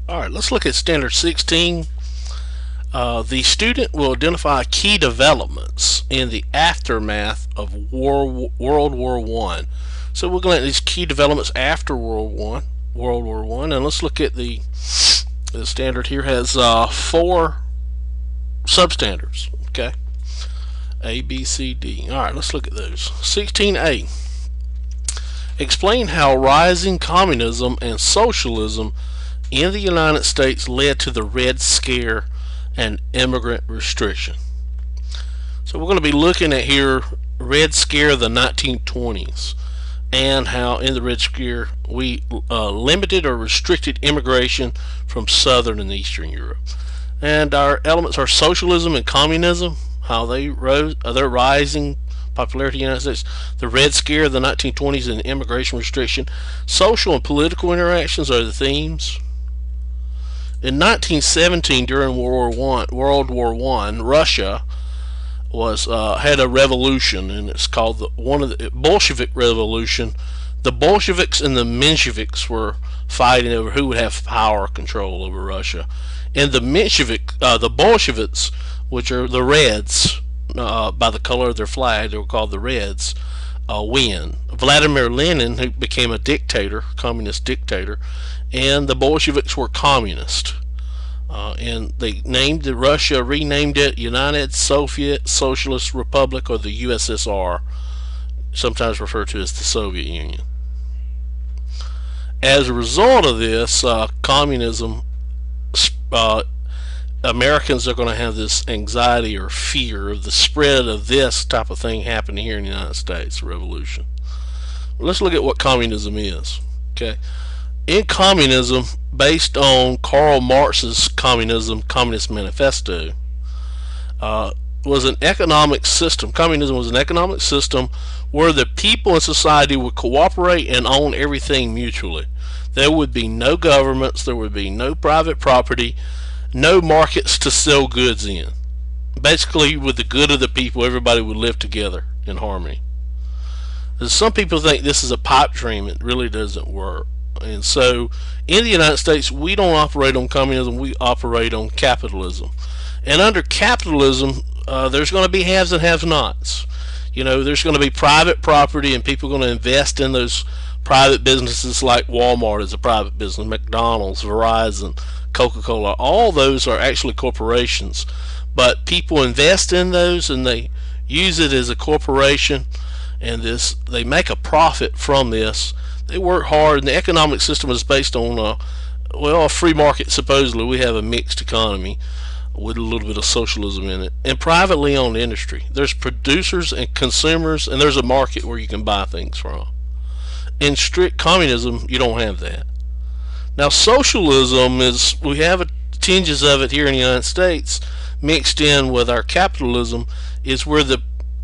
Alright, let's look at Standard 16. The student will identify key developments in the aftermath of World War One. So we're going to look at these key developments after World War One, and let's look at the standard here has 4 substandards. Okay, A, B, C, D. All right, let's look at those. 16A. Explain how rising communism and socialism in the United States led to the Red Scare and immigrant restriction. So we're going to be looking at here Red Scare of the 1920s and how in the Red Scare we limited or restricted immigration from Southern and Eastern Europe. And our elements are socialism and communism, how they rose, their rising popularity in the United States, the Red Scare of the 1920s and immigration restriction. Social and political interactions are the themes. In 1917, during World War One, Russia was had a revolution, and it's called the Bolshevik Revolution. The Bolsheviks and the Mensheviks were fighting over who would have power control over Russia. And the Bolsheviks, which are the Reds, by the color of their flag, they were called the Reds, win. Vladimir Lenin, who became a dictator, communist dictator, and the Bolsheviks were communist. And they named Russia, renamed it United Soviet Socialist Republic, or the USSR, sometimes referred to as the Soviet Union. As a result of this communism, Americans are going to have this anxiety or fear of the spread of this type of thing happening here in the United States, revolution. Let's look at what communism is. Okay, in communism, based on Karl Marx's Communist Manifesto, was an economic system. Communism was an economic system where the people in society would cooperate and own everything mutually. There would be no governments, there would be no private property, no markets to sell goods in. Basically, with the good of the people, everybody would live together in harmony. Some people think this is a pipe dream. It really doesn't work. And so in the United States, we don't operate on communism, we operate on capitalism. And under capitalism, there's going to be haves and have-nots. You know, there's going to be private property, and people are going to invest in those private businesses, like Walmart is a private business, McDonald's, Verizon, Coca-Cola. All those are actually corporations, but people invest in those and they use it as a corporation, and they make a profit from this. They work hard, and the economic system is based on a free market. Supposedly we have a mixed economy with a little bit of socialism in it, and privately owned industry. There's producers and consumers, and there's a market where you can buy things from. In strict communism, you don't have that. Now socialism is, we have tinges of it here in the United States mixed in with our capitalism, is where the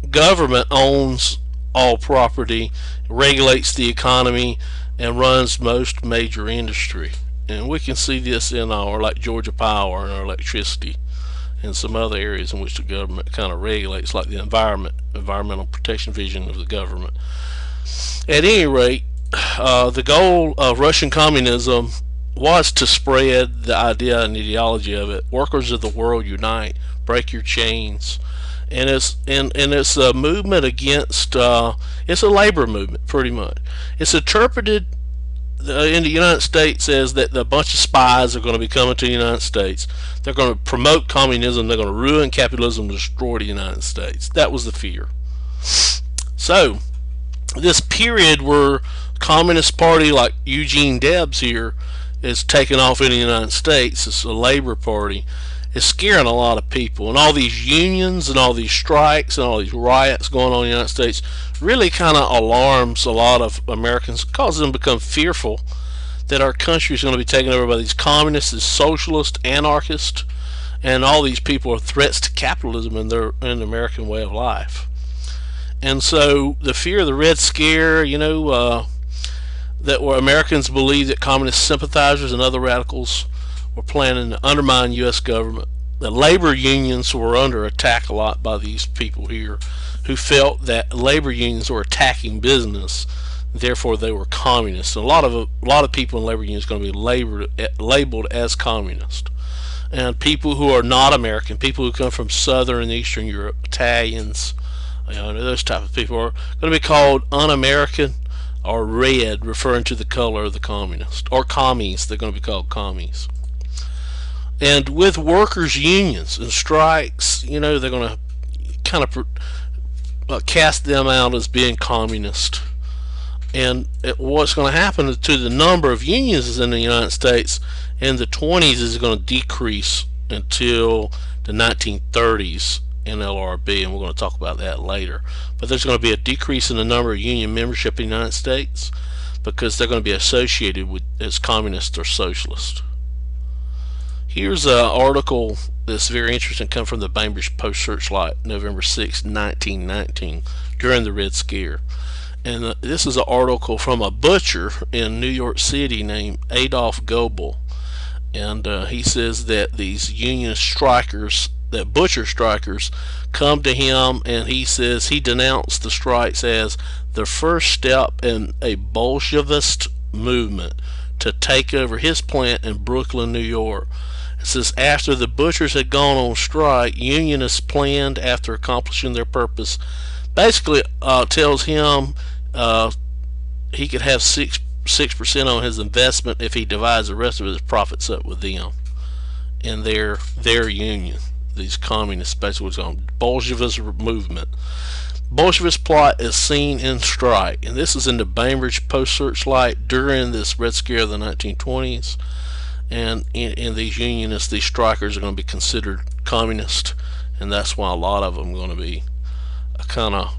government owns all property, regulates the economy, and runs most major industry. And we can see this in our, like Georgia Power and our electricity and some other areas in which the government kind of regulates, like the environmental protection vision of the government. At any rate, the goal of Russian communism was to spread the idea and ideology of it. Workers of the world unite, break your chains. And it's a movement against, it's a labor movement, pretty much. It's interpreted in the United States as that a bunch of spies are going to be coming to the United States. They're going to promote communism, they're going to ruin capitalism, destroy the United States. That was the fear. So this period where Communist Party like Eugene Debs here is taking off in the United States, it's a labor party, is scaring a lot of people, and all these unions and all these strikes and all these riots going on in the United States really kind of alarms a lot of Americans, causes them to become fearful that our country is going to be taken over by these communists, these socialists, anarchists, and all these people are threats to capitalism and the American way of life. And so the fear of the Red Scare, you know, that where Americans believe that communist sympathizers and other radicals were planning to undermine U.S. government. The labor unions were under attack a lot by these people here who felt that labor unions were attacking business, Therefore, they were communists. And a lot of people in labor unions are going to be labeled as communist. And people who are not American, people who come from Southern and Eastern Europe, Italians, those type of people, are going to be called un-American or red, referring to the color of the communist, or commies. They're going to be called commies. And with workers' unions and strikes, they're going to kind of cast them out as being communist. And what's going to happen to the number of unions in the United States in the 20s is going to decrease until the 1930s in LRB, and we're going to talk about that later. But there's going to be a decrease in the number of union membership in the United States because they're going to be associated with as communist or socialist. Here's an article that's very interesting, come from the Bainbridge Post-Searchlight, November 6, 1919, during the Red Scare. And this is an article from a butcher in New York City named Adolf Goebel. And he says that these union strikers, that butcher strikers, come to him, and he says he denounced the strikes as the first step in a Bolshevist movement to take over his plant in Brooklyn, New York. It says after the butchers had gone on strike, unionists planned, after accomplishing their purpose, basically tells him he could have 6% on his investment if he divides the rest of his profits up with them in their union. These communists, basically what's called Bolshevist movement. Bolshevist plot is seen in strike, and this is in the Bainbridge Post-Searchlight during this Red Scare of the 1920s. And in these unionists, these strikers are going to be considered communist, and that's why a lot of them are going to be kind of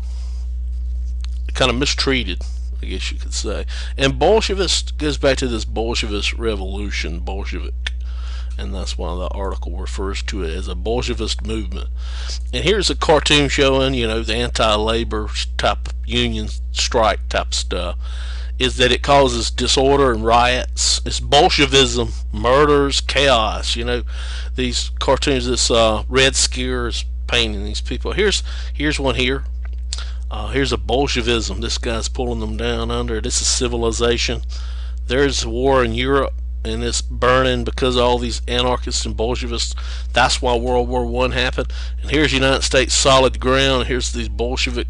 mistreated, I guess you could say. And Bolshevist goes back to this Bolshevik Revolution, Bolshevik, and that's why the article refers to it as a Bolshevist movement. And here's a cartoon showing, the anti-labor type union strike type stuff, is that it causes disorder and riots. It's Bolshevism, murders, chaos. These cartoons, this Red Scare is painting these people. Here's one here. Here's a Bolshevism. This guy's pulling them down under. This is civilization. There's war in Europe, and it's burning because of all these anarchists and Bolshevists. That's why World War I happened. And here's United States solid ground. Here's these Bolshevik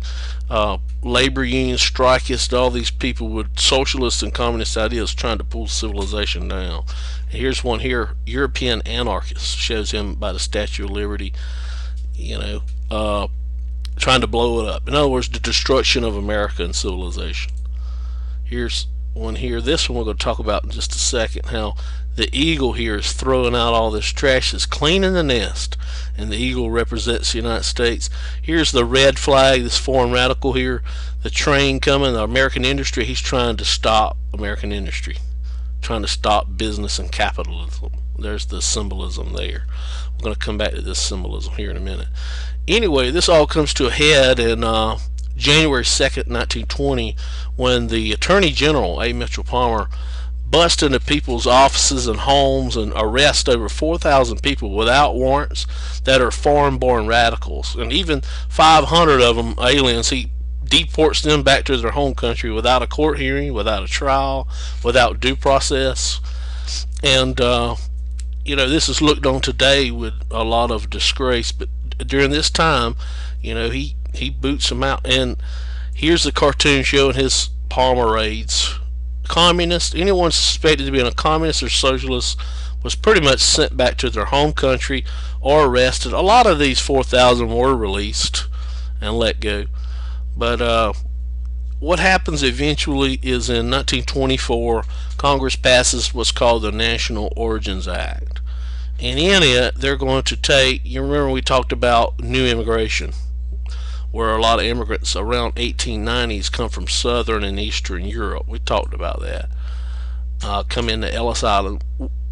labor union strikists, all these people with socialist and communist ideas trying to pull civilization down. And here's one here, European anarchist, shows him by the Statue of Liberty, trying to blow it up. In other words, the destruction of America and civilization. Here's one here. This one we're going to talk about in just a second, how the eagle here is throwing out all this trash, is cleaning the nest, and the eagle represents the United States. Here's the red flag, this foreign radical here, the train coming, the American industry. He's trying to stop American industry, trying to stop business and capitalism. There's the symbolism there. We're going to come back to this symbolism here in a minute. Anyway, this all comes to a head in January 2nd, 1920, when the Attorney General, A. Mitchell Palmer, bust into people's offices and homes and arrest over 4,000 people without warrants that are foreign-born radicals. And even 500 of them, aliens, he deports them back to their home country without a court hearing, without a trial, without due process. And, this is looked on today with a lot of disgrace, but during this time, he boots them out. And here's the cartoon showing his Palmer raids. Communist, anyone suspected to be a communist or socialist was pretty much sent back to their home country or arrested. A lot of these 4,000 were released and let go. But what happens eventually is in 1924, Congress passes what's called the National Origins Act. And in it, they're going to take, you remember we talked about new immigration, where a lot of immigrants around 1890s come from Southern and Eastern Europe. We talked about that. Come into Ellis Island.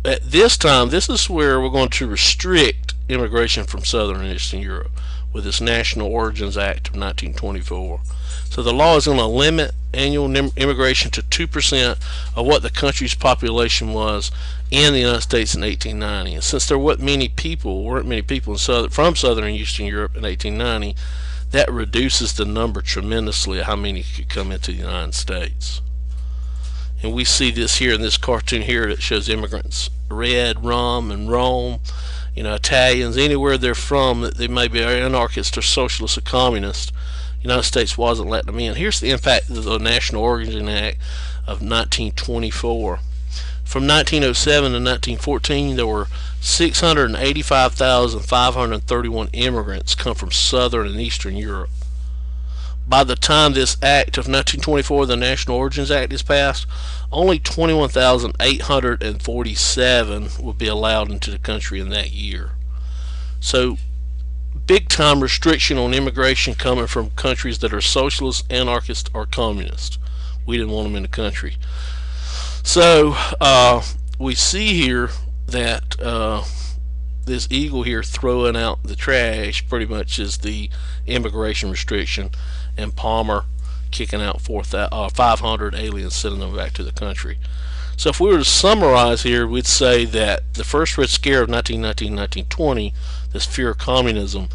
At this time, this is where we're going to restrict immigration from Southern and Eastern Europe with this National Origins Act of 1924. So the law is going to limit annual immigration to 2% of what the country's population was in the United States in 1890. And since there weren't many people from Southern and Eastern Europe in 1890, that reduces the number tremendously of how many could come into the United States. And we see this here in this cartoon here that shows immigrants, red, rum, and Rome, Italians, anywhere they're from, that they may be anarchists or socialists or communists. The United States wasn't letting them in. Here's the impact of the National Organizing Act of 1924. From 1907 to 1914, there were 685,531 immigrants come from Southern and Eastern Europe. By the time this act of 1924, the National Origins Act, is passed, only 21,847 will be allowed into the country in that year. So, big time restriction on immigration coming from countries that are socialist, anarchist, or communist. We didn't want them in the country. So we see here that this eagle here throwing out the trash pretty much is the immigration restriction, and Palmer kicking out 500 aliens, sending them back to the country. So if we were to summarize here, we'd say that the first Red Scare of 1919-1920, this fear of communism,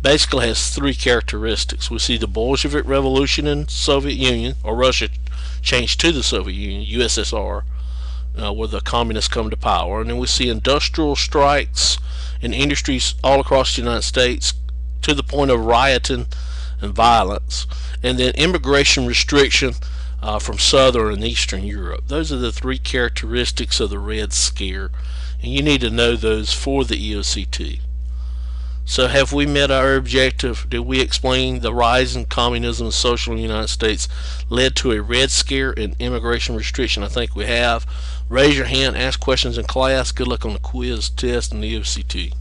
basically has three characteristics. We see the Bolshevik Revolution in Soviet Union, or Russia changed to the Soviet Union, USSR, where the communists come to power. And then we see industrial strikes in industries all across the United States to the point of rioting and violence. And then immigration restriction from Southern and Eastern Europe. Those are the three characteristics of the Red Scare, and you need to know those for the EOCT. So have we met our objective? Did we explain the rise in communism and social in the United States led to a Red Scare and immigration restriction? I think we have. Raise your hand, ask questions in class. Good luck on the quiz, test, and the EOCT.